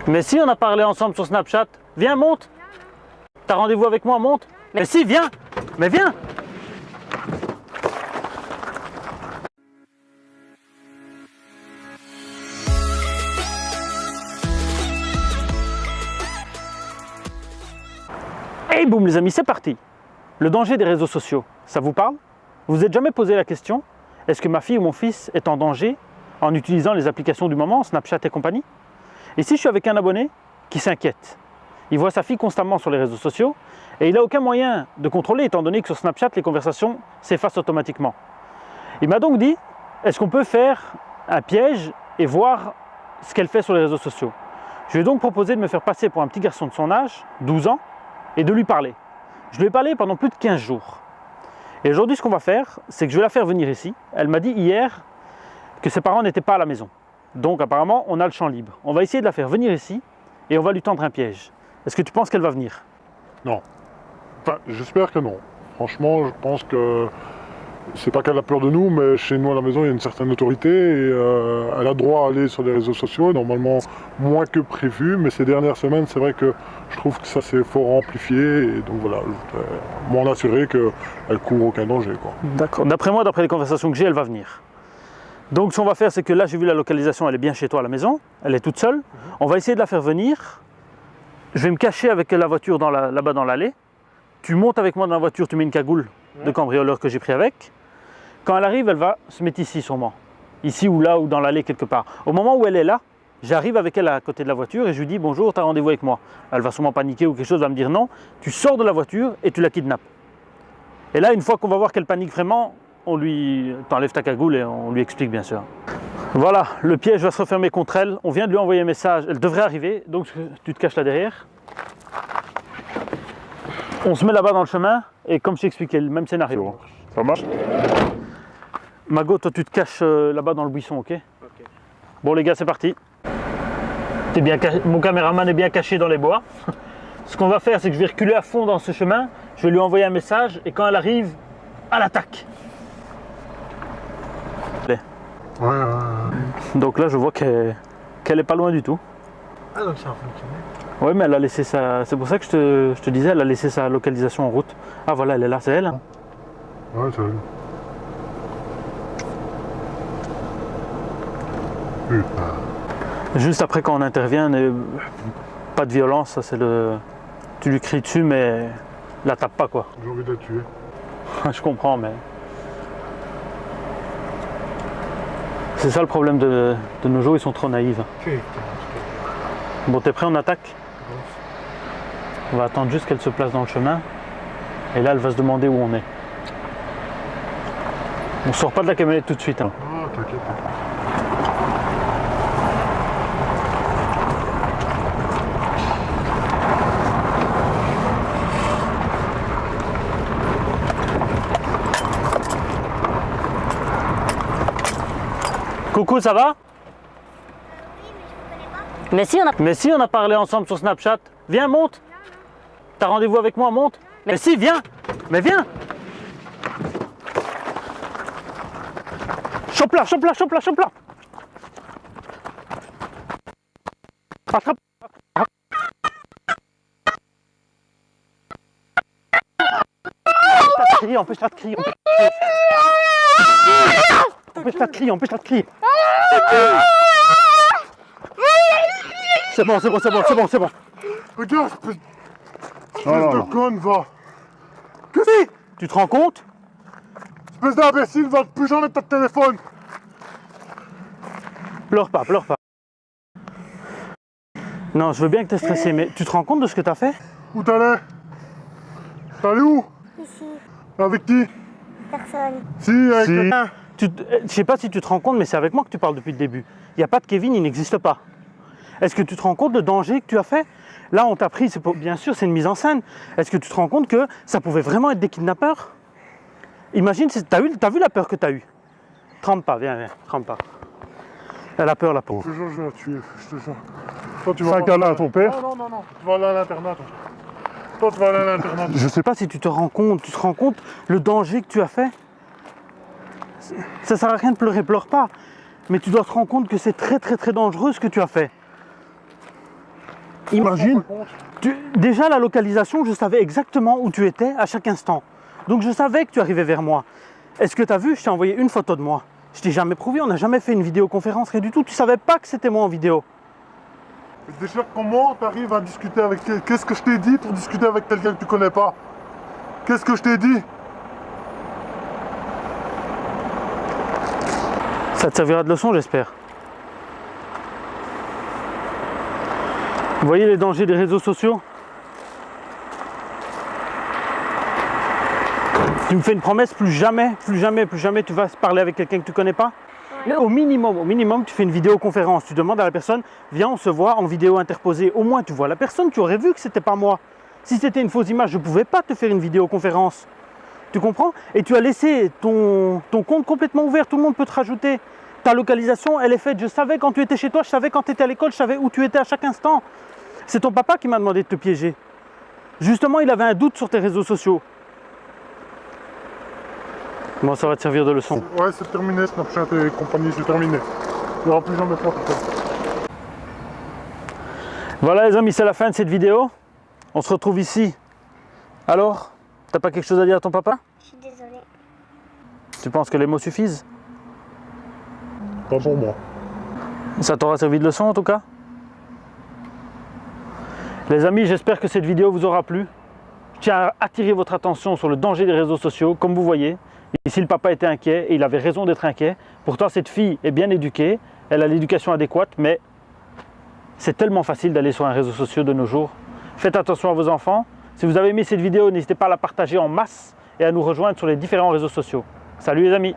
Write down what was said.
Mais si, on a parlé ensemble sur Snapchat. Viens, monte. T'as rendez-vous avec moi, monte. Mais si, viens. Mais viens. Et boum les amis, c'est parti. Le danger des réseaux sociaux, ça vous parle? Vous vous êtes jamais posé la question, est-ce que ma fille ou mon fils est en danger en utilisant les applications du moment, Snapchat et compagnie? Et si je suis avec un abonné qui s'inquiète, il voit sa fille constamment sur les réseaux sociaux et il n'a aucun moyen de contrôler étant donné que sur Snapchat, les conversations s'effacent automatiquement. Il m'a donc dit, est-ce qu'on peut faire un piège et voir ce qu'elle fait sur les réseaux sociaux? Je lui ai donc proposé de me faire passer pour un petit garçon de son âge, 12 ans, et de lui parler. Je lui ai parlé pendant plus de 15 jours. Et aujourd'hui, ce qu'on va faire, c'est que je vais la faire venir ici. Elle m'a dit hier que ses parents n'étaient pas à la maison. Donc apparemment, on a le champ libre. On va essayer de la faire venir ici et on va lui tendre un piège. Est-ce que tu penses qu'elle va venir? Non. Enfin, j'espère que non. Franchement, je pense que c'est pas qu'elle a peur de nous, mais chez nous à la maison, il y a une certaine autorité et elle a droit à aller sur les réseaux sociaux, normalement moins que prévu, mais ces dernières semaines, c'est vrai que je trouve que ça s'est fort amplifié et donc voilà, je voudrais m'en assurer qu'elle court aucun danger, quoi. D'accord. D'après moi, d'après les conversations que j'ai, elle va venir. Donc ce qu'on va faire, c'est que là, j'ai vu la localisation, elle est bien chez toi à la maison, elle est toute seule. On va essayer de la faire venir. Je vais me cacher avec la voiture là-bas dans l'allée. Tu montes avec moi dans la voiture, tu mets une cagoule de cambrioleur que j'ai pris avec. Quand elle arrive, elle va se mettre ici sûrement. Ici ou là ou dans l'allée quelque part. Au moment où elle est là, j'arrive avec elle à côté de la voiture et je lui dis bonjour, tu as rendez-vous avec moi. Elle va sûrement paniquer ou quelque chose, va me dire non. Tu sors de la voiture et tu la kidnappes. Et là, une fois qu'on va voir qu'elle panique vraiment, on lui t'enlève ta cagoule et on lui explique bien sûr. Voilà, le piège va se refermer contre elle. On vient de lui envoyer un message, elle devrait arriver, donc tu te caches là derrière. On se met là-bas dans le chemin et comme je t'ai expliqué, le même scénario. Ça marche? Mago, toi tu te caches là-bas dans le buisson, ok? Ok. Bon les gars, c'est parti. Mon caméraman est bien caché dans les bois. Ce qu'on va faire, c'est que je vais reculer à fond dans ce chemin. Je vais lui envoyer un message et quand elle arrive, à l'attaque. Ouais. Donc là, je vois qu'elle est pas loin du tout. Ah donc ça a fonctionné. Oui, mais elle a laissé sa... C'est pour ça que je te disais, elle a laissé sa localisation en route. Ah voilà, elle est là, c'est elle. Hein. Ouais, c'est elle. Putain. Juste après, quand on intervient, pas de violence, ça c'est le... Tu lui cries dessus, mais la tape pas quoi. J'ai envie de la tuer. Je comprends, mais... C'est ça le problème de nos jours, ils sont trop naïfs. Putain. Bon, t'es prêt, on attaque? On va attendre juste qu'elle se place dans le chemin. Et là, elle va se demander où on est. On sort pas de la camionnette tout de suite. Hein. Ah, t'inquiète. Coucou, ça va? Mais si, on a parlé ensemble sur Snapchat. Viens, monte. T'as rendez-vous avec moi, monte. Mais si, viens. Mais viens. Chope-la, chope-la, chope-la, chope-la. Attrape. Empêche-la de crier, empêche-la de crier. Empêche-la de crier. C'est bon. Regarde, espèce de conne, va. Qu'est-ce que tu te rends compte? Espèce d'imbécile, va plus jamais de ta téléphone. Pleure pas. Non, je veux bien que tu es stressé, mais tu te rends compte de ce que tu as fait? Où t'allais? T'allais où? Ici, Avec qui? personne. Si, avec quelqu'un. Je sais pas si tu te rends compte, mais c'est avec moi que tu parles depuis le début. Il n'y a pas de Kevin, il n'existe pas. Est-ce que tu te rends compte du danger que tu as fait? Là, on t'a pris, bien sûr, c'est une mise en scène. Est-ce que tu te rends compte que ça pouvait vraiment être des kidnappeurs? Imagine, t'as vu la peur que tu as eue? Trempe pas, viens, trempe pas. Elle a peur, la pauvre. Je te jure, je vais la tuer, je te jure. Toi, tu vas C'est un câlin à ton père? Non. Tu vas aller à l'internat, toi. Toi, tu vas aller à l'internat. Je sais pas si tu te rends compte le danger que tu as fait? Ça sert à rien de pleurer, pleure pas. Mais tu dois te rendre compte que c'est très dangereux ce que tu as fait. Imagine, déjà la localisation, je savais exactement où tu étais à chaque instant. Donc je savais que tu arrivais vers moi. Est-ce que tu as vu, je t'ai envoyé une photo de moi. Je t'ai jamais prouvé, on n'a jamais fait une vidéoconférence, rien du tout. Tu savais pas que c'était moi en vidéo. Déjà, comment tu arrives à discuter avec... Qu'est-ce que je t'ai dit pour discuter avec quelqu'un que tu connais pas? Qu'est-ce que je t'ai dit? Ça te servira de leçon, j'espère. Vous voyez les dangers des réseaux sociaux? Tu me fais une promesse, plus jamais tu vas parler avec quelqu'un que tu connais pas? Ouais. Au minimum, tu fais une vidéoconférence. Tu demandes à la personne, viens, on se voit en vidéo interposée. Au moins, tu vois la personne, tu aurais vu que c'était pas moi. Si c'était une fausse image, je ne pouvais pas te faire une vidéoconférence. Tu comprends? Et tu as laissé ton compte complètement ouvert, tout le monde peut te rajouter. Ta localisation, elle est faite. Je savais quand tu étais chez toi, je savais quand tu étais à l'école, je savais où tu étais à chaque instant. C'est ton papa qui m'a demandé de te piéger. Justement, il avait un doute sur tes réseaux sociaux. Bon, ça va te servir de leçon. Ouais, c'est terminé, Snapchat et compagnie, c'est terminé. Il n'y aura plus jamais de ça. Voilà les amis, c'est la fin de cette vidéo. On se retrouve ici. Alors, t'as pas quelque chose à dire à ton papa? Je suis désolée. Tu penses que les mots suffisent? Pas pour moi. Ça t'aura servi de leçon en tout cas? Les amis, j'espère que cette vidéo vous aura plu. Je tiens à attirer votre attention sur le danger des réseaux sociaux. Comme vous voyez, ici le papa était inquiet et il avait raison d'être inquiet. Pourtant cette fille est bien éduquée, elle a l'éducation adéquate, mais c'est tellement facile d'aller sur un réseau social de nos jours. Faites attention à vos enfants. Si vous avez aimé cette vidéo, n'hésitez pas à la partager en masse et à nous rejoindre sur les différents réseaux sociaux. Salut les amis!